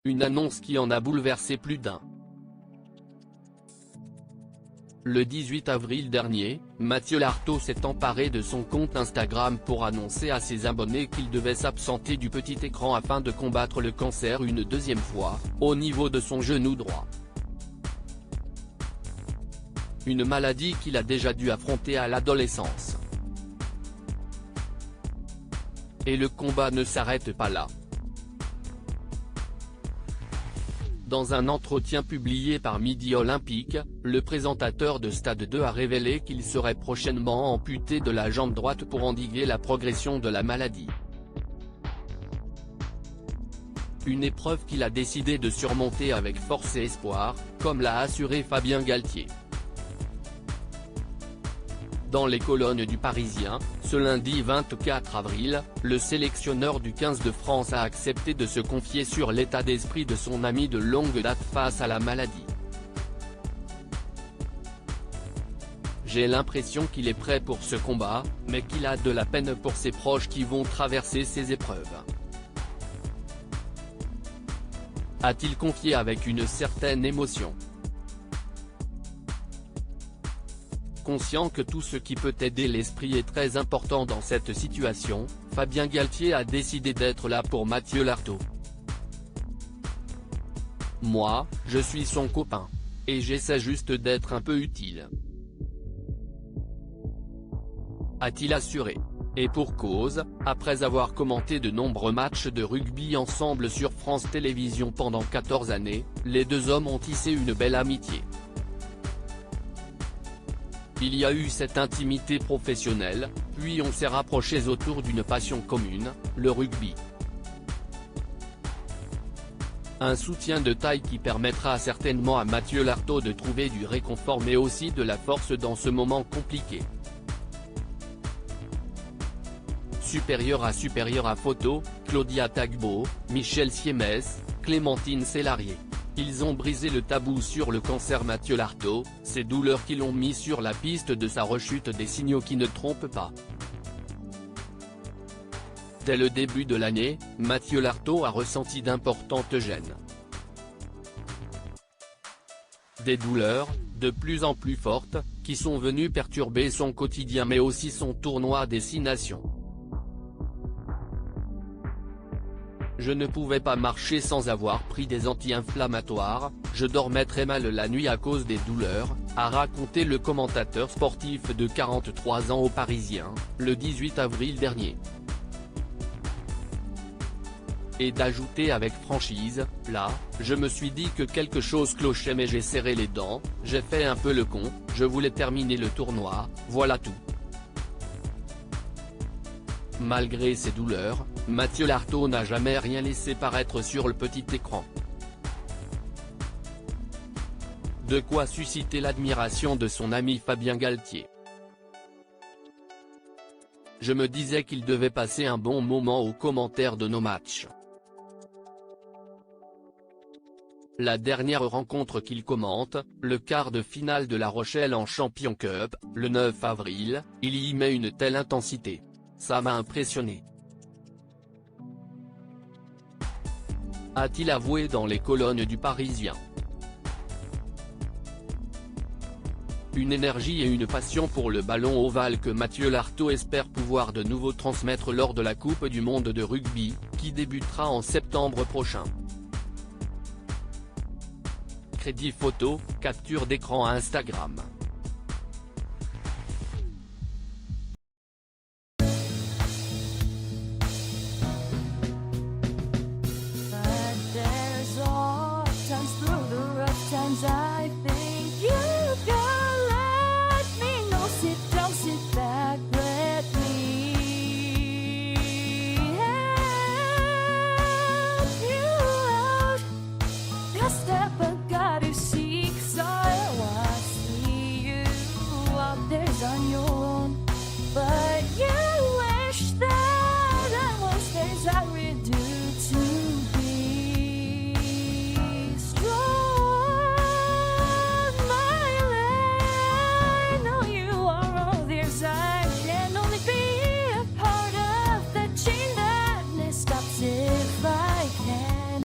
Une annonce qui en a bouleversé plus d'un. Le 18 avril dernier, Mathieu Lartaud s'est emparé de son compte Instagram pour annoncer à ses abonnés qu'il devait s'absenter du petit écran afin de combattre le cancer une deuxième fois, au niveau de son genou droit. Une maladie qu'il a déjà dû affronter à l'adolescence. Et le combat ne s'arrête pas là. Dans un entretien publié par Midi Olympique, le présentateur de Stade 2 a révélé qu'il serait prochainement amputé de la jambe droite pour endiguer la progression de la maladie. Une épreuve qu'il a décidé de surmonter avec force et espoir, comme l'a assuré Fabien Galtier. Dans les colonnes du Parisien, ce lundi 24 avril, le sélectionneur du 15 de France a accepté de se confier sur l'état d'esprit de son ami de longue date face à la maladie. J'ai l'impression qu'il est prêt pour ce combat, mais qu'il a de la peine pour ses proches qui vont traverser ces épreuves. A-t-il confié avec une certaine émotion. Conscient que tout ce qui peut aider l'esprit est très important dans cette situation, Fabien Galtier a décidé d'être là pour Mathieu Lartaud. Moi, je suis son copain. Et j'essaie juste d'être un peu utile. A-t-il assuré. Et pour cause, après avoir commenté de nombreux matchs de rugby ensemble sur France Télévisions pendant 14 années, les deux hommes ont tissé une belle amitié. Il y a eu cette intimité professionnelle, puis on s'est rapprochés autour d'une passion commune, le rugby. Un soutien de taille qui permettra certainement à Mathieu Lartaud de trouver du réconfort mais aussi de la force dans ce moment compliqué. Supérieur à photo, Claudia Tagbo, Michel Siemès, Clémentine Célarié. Ils ont brisé le tabou sur le cancer. Mathieu Lartaud, ces douleurs qui l'ont mis sur la piste de sa rechute, des signaux qui ne trompent pas. Dès le début de l'année, Mathieu Lartaud a ressenti d'importantes gênes. Des douleurs, de plus en plus fortes, qui sont venues perturber son quotidien mais aussi son tournoi à destination. Je ne pouvais pas marcher sans avoir pris des anti-inflammatoires, je dormais très mal la nuit à cause des douleurs, a raconté le commentateur sportif de 43 ans au Parisien, le 18 avril dernier. Et d'ajouter avec franchise, là, je me suis dit que quelque chose clochait mais j'ai serré les dents, j'ai fait un peu le con, je voulais terminer le tournoi, voilà tout. Malgré ses douleurs, Mathieu Lartaud n'a jamais rien laissé paraître sur le petit écran. De quoi susciter l'admiration de son ami Fabien Galtier. Je me disais qu'il devait passer un bon moment aux commentaires de nos matchs. La dernière rencontre qu'il commente, le quart de finale de La Rochelle en Champions Cup, le 9 avril, il y met une telle intensité. Ça m'a impressionné. A-t-il avoué dans les colonnes du Parisien. Une énergie et une passion pour le ballon ovale que Mathieu Lartaud espère pouvoir de nouveau transmettre lors de la Coupe du monde de rugby, qui débutera en septembre prochain. Crédit photo, capture d'écran Instagram.